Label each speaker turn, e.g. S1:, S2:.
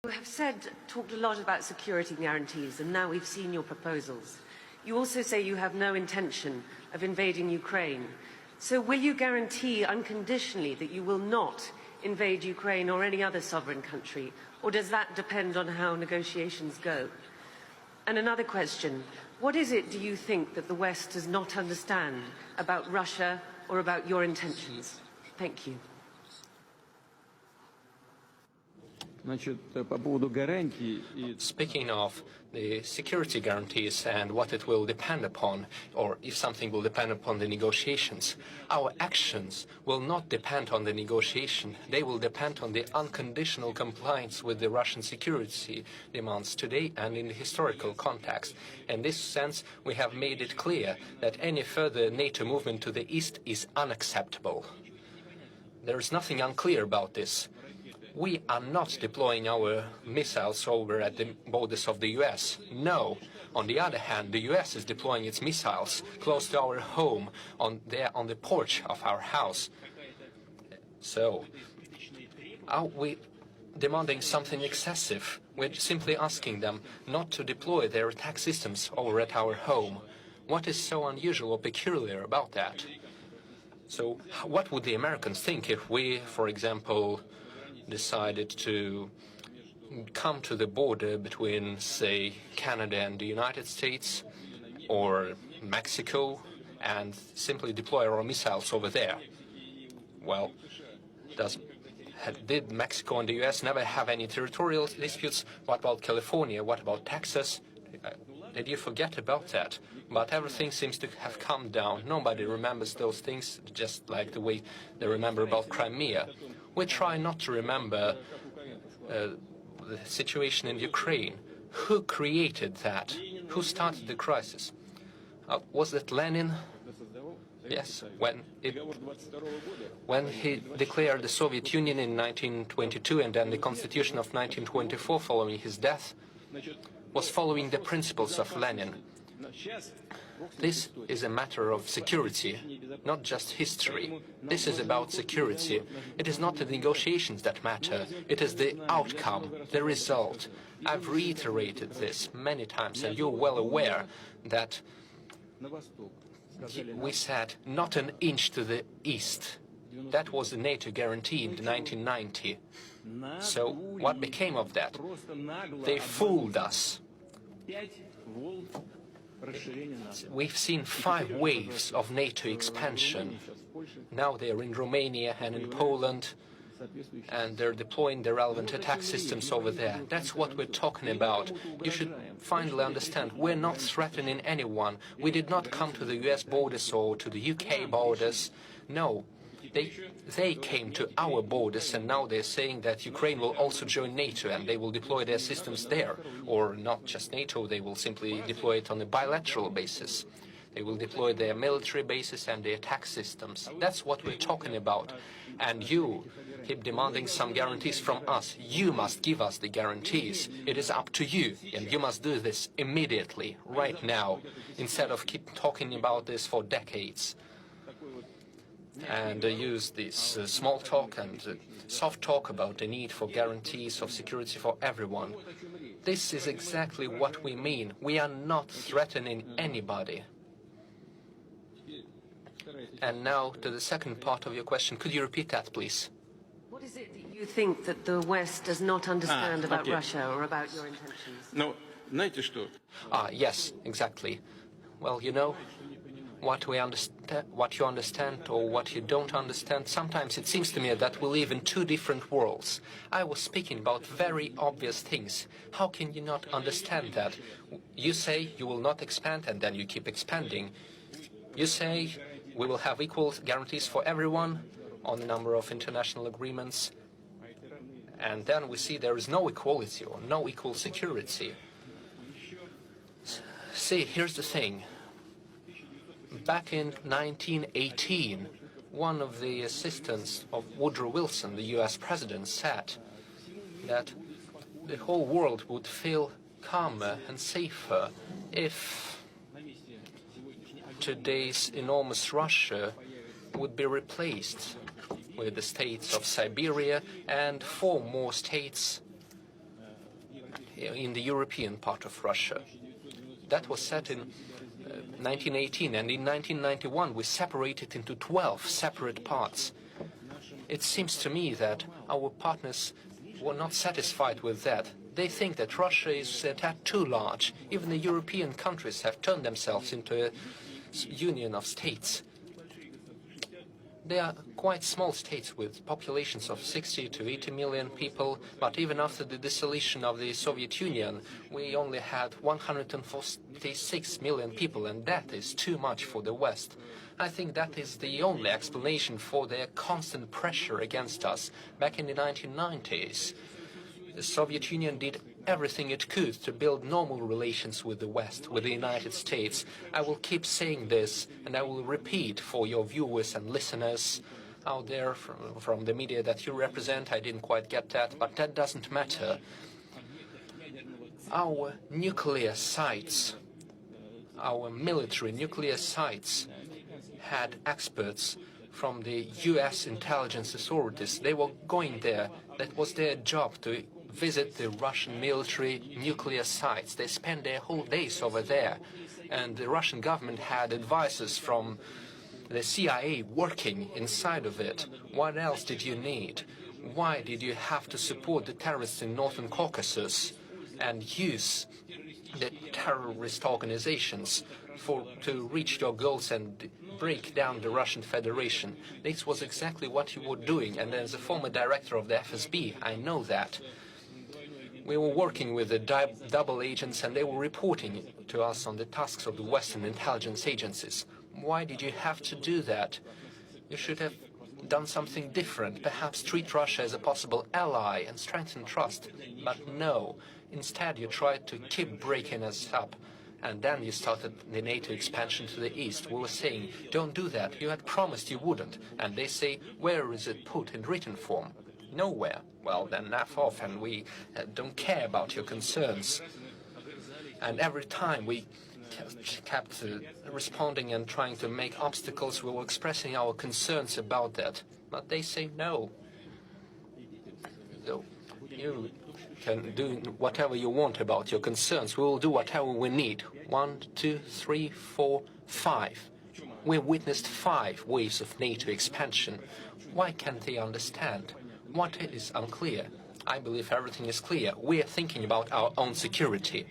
S1: You have talked a lot about security guarantees, and now we've seen your proposals. You also say you have no intention of invading Ukraine. So will you guarantee unconditionally that you will not invade Ukraine or any other sovereign country, or does that depend on how negotiations go? And another question, what is it do you think that the West does not understand about Russia or about your intentions? Thank you.
S2: Speaking of the security guarantees and what it will depend upon, or if something will depend upon the negotiations, our actions will not depend on the negotiation. They will depend on the unconditional compliance with the Russian security demands today and in the historical context. In this sense, we have made it clear that any further NATO movement to the east is unacceptable. There is nothing unclear about this. We are not deploying our missiles over at the borders of the US. No. On the other hand, the US is deploying its missiles close to our home, on the porch of our house. So, are we demanding something excessive? We're simply asking them not to deploy their attack systems over at our home. What is so unusual or peculiar about that? So, what would the Americans think if we, for example, decided to come to the border between, say, Canada and the United States or Mexico and simply deploy our missiles over there? Well, did Mexico and the US never have any territorial disputes? What about California? What about Texas? Did you forget about that? But everything seems to have calmed down. Nobody remembers those things, just like the way they remember about Crimea. We try not to remember the situation in Ukraine. Who created that? Who started the crisis? Was it Lenin? Yes, when he declared the Soviet Union in 1922 and then the Constitution of 1924 following his death, was following the principles of Lenin. This is a matter of security, not just history. This is about security. It is not the negotiations that matter. It is the outcome, the result. I've reiterated this many times, and you're well aware that we said not an inch to the east. That was the NATO guarantee in 1990. So what became of that? They fooled us. We've seen 5 waves of NATO expansion. Now they're in Romania and in Poland, and they're deploying the relevant attack systems over there. That's what we're talking about. You should finally understand, we're not threatening anyone. We did not come to the US borders or to the UK borders. No. They came to our borders, and now they're saying that Ukraine will also join NATO and they will deploy their systems there. Or not just NATO, they will simply deploy it on a bilateral basis. They will deploy their military bases and their attack systems. That's what we're talking about. And you keep demanding some guarantees from us. You must give us the guarantees. It is up to you, and you must do this immediately, right now, instead of keep talking about this for decades. And use this small talk and soft talk about the need for guarantees of security for everyone. This is exactly what we mean. We are not threatening anybody. And now to the second part of your question. Could you repeat that, please?
S1: What is it that you think that the West does not understand about Russia or about your intentions?
S3: No, знаете что?
S2: Yes, exactly. Well, you know, what you understand or what you don't understand, sometimes it seems to me that we live in 2 different worlds. I was speaking about very obvious things. How can you not understand that? You say you will not expand, and then you keep expanding. You say we will have equal guarantees for everyone on a number of international agreements, and then we see there is no equality or no equal security. See, here's the thing. Back in 1918, one of the assistants of Woodrow Wilson, the US president, said that the whole world would feel calmer and safer if today's enormous Russia would be replaced with the states of Siberia and 4 more states in the European part of Russia. That was set in 1918, and in 1991 we separated into 12 separate parts. It seems to me that our partners were not satisfied with that. They think that Russia is a tad too large. Even the European countries have turned themselves into a union of states. They are quite small states with populations of 60 to 80 million people, but even after the dissolution of the Soviet Union, we only had 146 million people, and that is too much for the West. I think that is the only explanation for their constant pressure against us. Back in the 1990s, the Soviet Union did everything it could to build normal relations with the West, with the United States. I will keep saying this, and I will repeat for your viewers and listeners out there from the media that you represent. I didn't quite get that, but that doesn't matter. Our nuclear sites, our military nuclear sites, had experts from the US intelligence authorities. They were going there. That was their job, to visit the Russian military nuclear sites. They spent their whole days over there. And the Russian government had advisors from the CIA working inside of it. What else did you need? Why did you have to support the terrorists in Northern Caucasus and use the terrorist organizations to reach your goals and break down the Russian Federation? This was exactly what you were doing, and as a former director of the FSB, I know that. We were working with the double agents, and they were reporting to us on the tasks of the Western intelligence agencies. Why did you have to do that? You should have done something different, perhaps treat Russia as a possible ally and strengthen trust. But no, instead you tried to keep breaking us up. And then you started the NATO expansion to the east. We were saying, don't do that. You had promised you wouldn't. And they say, where is it put in written form? Nowhere. Well, then F off, and we don't care about your concerns. And every time we kept responding and trying to make obstacles, we were expressing our concerns about that. But they say no. So you can do whatever you want about your concerns. We will do whatever we need. 1, 2, 3, 4, 5. We witnessed 5 waves of NATO expansion. Why can't they understand? What is unclear? I believe everything is clear. We are thinking about our own security.